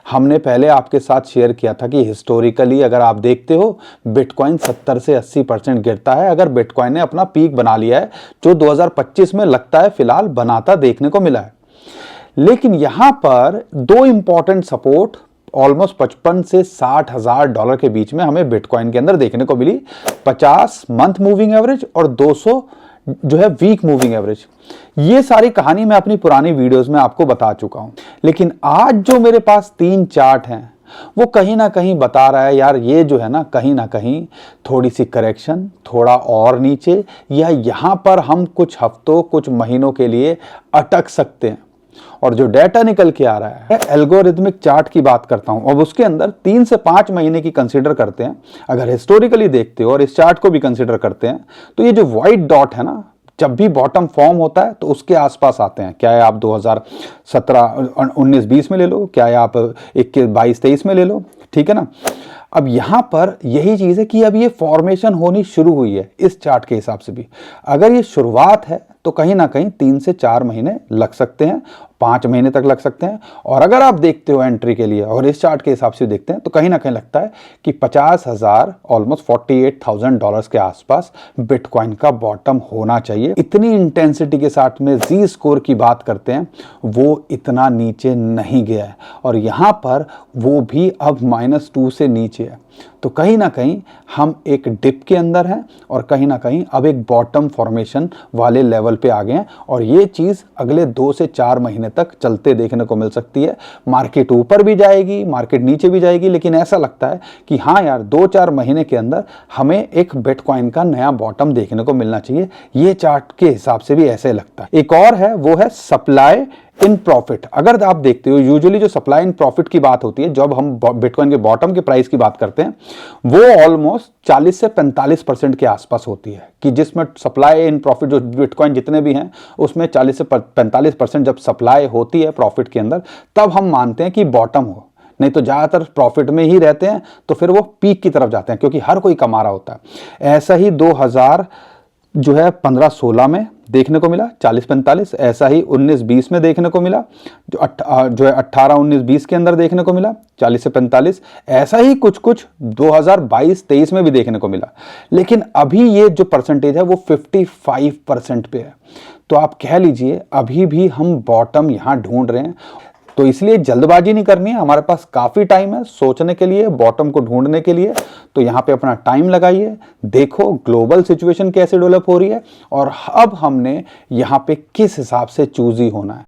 हमने पहले आपके साथ शेयर किया था कि हिस्टोरिकली अगर आप देखते हो बिटकॉइन 70 से 80% गिरता है अगर बिटकॉइन ने अपना पीक बना लिया है, जो 2025 में लगता है फिलहाल बनाता देखने को मिला है। लेकिन यहां पर दो इंपॉर्टेंट सपोर्ट ऑलमोस्ट 55 से 60 हजार डॉलर के बीच में हमें बिटकॉइन के अंदर देखने को मिली। 50 मंथ मूविंग एवरेज और 200 जो है वीक मूविंग एवरेज। ये सारी कहानी मैं अपनी पुरानी वीडियोस में आपको बता चुका हूं। लेकिन आज जो मेरे पास 3 चार्ट हैं वो कहीं ना कहीं बता रहा है यार ये जो है ना कहीं थोड़ी सी करेक्शन, थोड़ा और नीचे, या यहां पर हम कुछ हफ्तों कुछ महीनों के लिए अटक सकते हैं। और जो डेटा निकल के आ रहा है, एल्गोरिथमिक चार्ट की बात करता हूं, अब उसके अंदर 3 से 5 महीने की कंसीडर करते हैं। अगर हिस्टोरिकली देखते हो और इस चार्ट को भी कंसीडर करते हैं तो ये जो व्हाइट डॉट है ना, जब भी बॉटम फॉर्म होता है तो उसके आसपास आते हैं। क्या है आप 2017 19 20 में ले लो, क्या है आप 21 22 23 में ले लो, ठीक है ना। अब यहां पर यही चीज है कि अब ये फॉर्मेशन होनी शुरू हुई है इस चार्ट के हिसाब से भी। अगर ये शुरुआत है तो कहीं ना कहीं 3 से 4 महीने लग सकते हैं, 5 महीने तक लग सकते हैं। और अगर आप देखते हो एंट्री के लिए और इस चार्ट के हिसाब से देखते हैं तो कहीं ना कहीं लगता है कि 50,000 ऑलमोस्ट $48,000 के आसपास बिटकॉइन का बॉटम होना चाहिए। इतनी इंटेंसिटी के साथ में जी स्कोर की बात करते हैं, वो इतना नीचे नहीं गया है और यहां पर वो भी अब -2 से नीचे है। तो कहीं ना कहीं हम एक डिप के अंदर हैं और कहीं ना कहीं अब एक बॉटम फॉर्मेशन वाले लेवल पे आ गए हैं और ये चीज़ अगले 2 से 4 महीने तक चलते देखने को मिल सकती है। मार्केट ऊपर भी जाएगी, मार्केट नीचे भी जाएगी, लेकिन ऐसा लगता है कि हाँ यार 2-4 महीने के अंदर हमें एक बिटकॉइन का नया बॉटम देखने को मिलना चाहिए। ये चार्ट के हिसाब से भी ऐसे लगता है। एक और है, वो है सप्लाई इन प्रॉफिट। अगर आप देखते हो यूजुअली जो सप्लाई इन प्रॉफिट की बात होती है, जब हम बिटकॉइन के बॉटम के प्राइस की बात करते हैं, वो ऑलमोस्ट 40 से 45% के आसपास होती है, कि जिसमें सप्लाई इन प्रॉफिट जो बिटकॉइन जितने भी हैं उसमें 40 से 45% जब सप्लाई होती है प्रॉफिट के अंदर, तब हम मानते हैं कि बॉटम हो। नहीं तो ज़्यादातर प्रॉफिट में ही रहते हैं तो फिर वो पीक की तरफ जाते हैं, क्योंकि हर कोई कमा रहा होता है। ऐसा ही 2000 जो है 15-16 में देखने को मिला 40-45, ऐसा ही 19-20 में देखने को मिला, जो है 18-19-20 के अंदर देखने को मिला 40 से 45, ऐसा ही कुछ 2022-23 में भी देखने को मिला। लेकिन अभी ये जो परसेंटेज है वो 55% पे है। तो आप कह लीजिए अभी भी हम बॉटम यहाँ ढूंढ रहे हैं। तो इसलिए जल्दबाजी नहीं करनी है, हमारे पास काफ़ी टाइम है सोचने के लिए, बॉटम को ढूंढने के लिए। तो यहाँ पे अपना टाइम लगाइए, देखो ग्लोबल सिचुएशन कैसे डेवलप हो रही है और अब हमने यहाँ पे किस हिसाब से चूजी होना है।